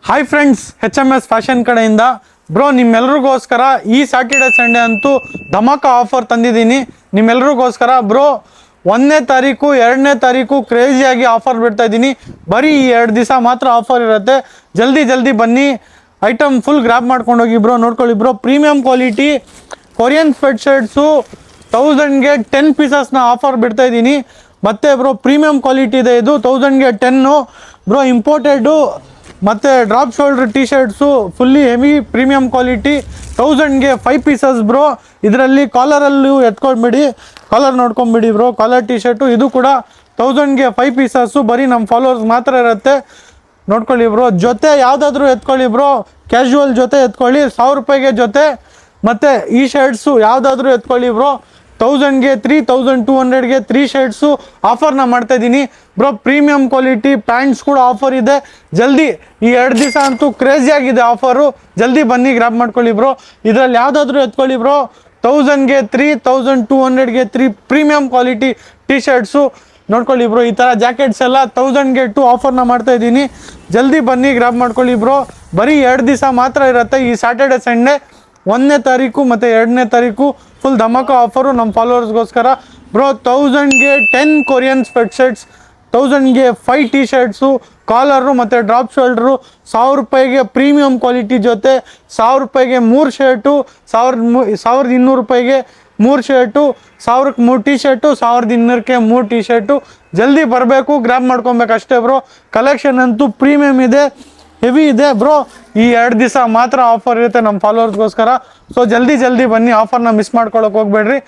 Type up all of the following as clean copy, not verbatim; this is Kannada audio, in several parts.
ಹಾಯ್ ಫ್ರೆಂಡ್ಸ್, HMS ಫ್ಯಾಷನ್ ಕಡೆಯಿಂದ ಬ್ರೋ ನಿಮ್ಮೆಲ್ರಿಗೋಸ್ಕರ ಈ ಸ್ಯಾಟರ್ಡೆ ಸಂಡೇ ಅಂತೂ ಧಮಾಕ ಆಫರ್ ತಂದಿದ್ದೀನಿ ನಿಮ್ಮೆಲ್ರಿಗೋಸ್ಕರ ಬ್ರೋ. 1ನೇ ತಾರೀಕು 2ನೇ ತಾರೀಕು ಕ್ರೇಜಿಯಾಗಿ ಆಫರ್ ಬಿಡ್ತಾ ಇದ್ದೀನಿ. ಬರೀ ಈ 2 ದಿವಸ ಮಾತ್ರ ಆಫರ್ ಇರುತ್ತೆ. ಜಲ್ದಿ ಬನ್ನಿ, ಐಟಮ್ ಫುಲ್ ಗ್ರ್ಯಾಬ್ ಮಾಡ್ಕೊಂಡೋಗಿ ಬ್ರೋ. ನೋಡ್ಕೊಳ್ಳಿ bro, premium quality Korean sweatshirts 1000ಗೆ 10 ಪೀಸಸ್ನ ಆಫರ್ ಬಿಡ್ತಾ ಇದ್ದೀನಿ. ಮತ್ತು ಬ್ರೋ ಪ್ರೀಮಿಯಂ ಕ್ವಾಲಿಟಿ ಇದೆ ಇದು, 1000ಗೆ 10 ಬ್ರೋ. ಇಂಪೋರ್ಟೆಡು ಮತ್ತು drop shoulder T shirts fully heavy premium quality 1000ಗೆ 5 ಪೀಸಸ್ ಬ್ರೋ. ಇದರಲ್ಲಿ ಕಾಲರಲ್ಲೂ ಎತ್ಕೊಂಡ್ಬಿಡಿ, ಕಾಲರ್ ನೋಡ್ಕೊಂಬಿಡಿ ಬ್ರೋ. ಕಾಲರ್ ಟಿ ಶರ್ಟು ಇದು ಕೂಡ 1000ಗೆ 5 ಪೀಸಸ್ಸು. ಬರೀ ನಮ್ಮ ಫಾಲೋವರ್ಸ್ ಮಾತ್ರ ಇರುತ್ತೆ. ನೋಡ್ಕೊಳ್ಳಿ ಬ್ರೋ. ಜೊತೆ ಯಾವುದಾದ್ರೂ ಎತ್ಕೊಳ್ಳಿ ಬ್ರೋ, ಕ್ಯಾಶುವಲ್ ಜೊತೆ ಎತ್ಕೊಳ್ಳಿ 1000 ರೂಪಾಯಿಗೆ ಜೊತೆ. ಮತ್ತು ಈ ಶರ್ಟ್ಸು ಯಾವುದಾದ್ರೂ ಎತ್ಕೊಳ್ಳಿ ಬ್ರೋ. 1000ಗೆ 3, 1200ಗೆ 3 ಶರ್ಟ್ಸು ಆಫರ್ನ ಮಾಡ್ತಾಯಿದ್ದೀನಿ ಬ್ರೋ. ಪ್ರೀಮಿಯಂ ಕ್ವಾಲಿಟಿ ಪ್ಯಾಂಟ್ಸ್ ಕೂಡ ಆಫರ್ ಇದೆ. ಜಲ್ದಿ ಈ 2 ದಿವಸ ಅಂತೂ ಕ್ರೇಜಿಯಾಗಿದೆ ಆಫರು. ಜಲ್ದಿ ಬನ್ನಿ, ಗ್ರ್ಯಾಬ್ ಮಾಡ್ಕೊಳ್ಳಿ ಬ್ರೋ. ಇದರಲ್ಲಿ ಯಾವುದಾದ್ರೂ ಎತ್ಕೊಳ್ಳಿ ಬ್ರೋ. 1000ಗೆ 3, 1200ಗೆ 3 ಪ್ರೀಮಿಯಂ ಕ್ವಾಲಿಟಿ ಟಿ ಶರ್ಟ್ಸು. ನೋಡ್ಕೊಳ್ಳಿ ಬ್ರೋ, ಈ ಥರ ಜಾಕೆಟ್ಸ್ ಎಲ್ಲ 1000ಗೆ 2 ಆಫರ್ನ ಮಾಡ್ತಾಯಿದ್ದೀನಿ. ಜಲ್ದಿ ಬನ್ನಿ, ಗ್ರ್ಯಾಬ್ ಮಾಡ್ಕೊಳ್ಳಿ ಬ್ರೋ. ಬರೀ 2 ದಿವಸ ಮಾತ್ರ ಇರುತ್ತೆ ಈ ಸ್ಯಾಟರ್ಡೆ ಸಂಡೇ. 1ನೇ ತಾರೀಕು ಮತ್ತು 2ನೇ ತಾರೀಕು ಫುಲ್ ಧಮಾಕ ಆಫರು ನಮ್ಮ ಫಾಲೋವರ್ಸ್ಗೋಸ್ಕರ ಬ್ರೋ. 1000ಗೆ 10 ಕೊರಿಯನ್ ಸ್ವೆಟ್ ಶರ್ಟ್ಸ್, 1000ಗೆ 5 ಟಿ ಶರ್ಟ್ಸು, ಕಾಲರು ಮತ್ತು ಡ್ರಾಪ್ ಶೋಲ್ಡ್ರು. 1000 ರೂಪಾಯಿಗೆ ಪ್ರೀಮಿಯಂ ಕ್ವಾಲಿಟಿ ಜೊತೆ, 1000 ರೂಪಾಯಿಗೆ 3 ಶರ್ಟು, 1200 ರೂಪಾಯಿಗೆ 3 ಶರ್ಟು, 1000ಕ್ಕೆ 3 ಟಿ ಶರ್ಟು, 1200ಕ್ಕೆ 3 ಟಿ ಶರ್ಟು. ಜಲ್ದಿ ಬರಬೇಕು, ಗ್ರ್ಯಾಬ್ ಮಾಡ್ಕೊಬೇಕು ಅಷ್ಟೇ ಬ್ರೋ. ಕಲೆಕ್ಷನ್ ಅಂತೂ ಪ್ರೀಮಿಯಮ್ ಇದೆ, ಹೆವಿ ಇದೆ ಬ್ರೋ. ಈ 2 ದಿವಸ ಮಾತ್ರ ಆಫರ್ ಇರುತ್ತೆ ನಮ್ಮ ಫಾಲೋವರ್ಸ್ಗೋಸ್ಕರ. ಸೊ ಜಲ್ದಿ ಬನ್ನಿ, ಆಫರ್ನ ಮಿಸ್ ಮಾಡ್ಕೊಳಕ್ಕೆ ಹೋಗ್ಬೇಡ್ರಿ.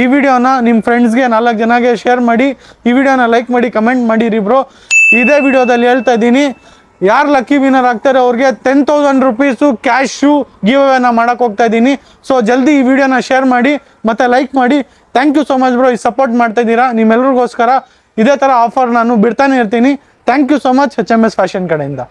ಈ ವಿಡಿಯೋನ ನಿಮ್ಮ ಫ್ರೆಂಡ್ಸ್ಗೆ 4 ಜನಗೆ ಶೇರ್ ಮಾಡಿ, ಈ ವಿಡಿಯೋನ ಲೈಕ್ ಮಾಡಿ, ಕಮೆಂಟ್ ಮಾಡಿರಿ ಬ್ರೋ. ಇದೇ ವಿಡಿಯೋದಲ್ಲಿ ಹೇಳ್ತಾ ಇದ್ದೀನಿ, ಯಾರು ಲಕ್ಕಿ ವಿನ್ನರ್ ಆಗ್ತಾರೆ ಅವ್ರಿಗೆ 10,000 ರುಪೀಸು ಕ್ಯಾಶು ಗಿವ್ ಅವೇನ ಮಾಡೋಕ್ಕೆ ಹೋಗ್ತಾ ಇದ್ದೀನಿ. ಸೊ ಜಲ್ದಿ ಈ ವಿಡಿಯೋನ ಶೇರ್ ಮಾಡಿ ಮತ್ತು ಲೈಕ್ ಮಾಡಿ. Thank you so much bro, ಈ ಸಪೋರ್ಟ್ ಮಾಡ್ತಾ ಇದ್ದೀರಾ. ನಿಮ್ಮೆಲ್ರಿಗೋಸ್ಕರ ಇದೇ ಥರ ಆಫರ್ ನಾನು ಬಿಡ್ತಾನೆ ಇರ್ತೀನಿ. Thank you so much HMS fashion ಕಡೆಯಿಂದ.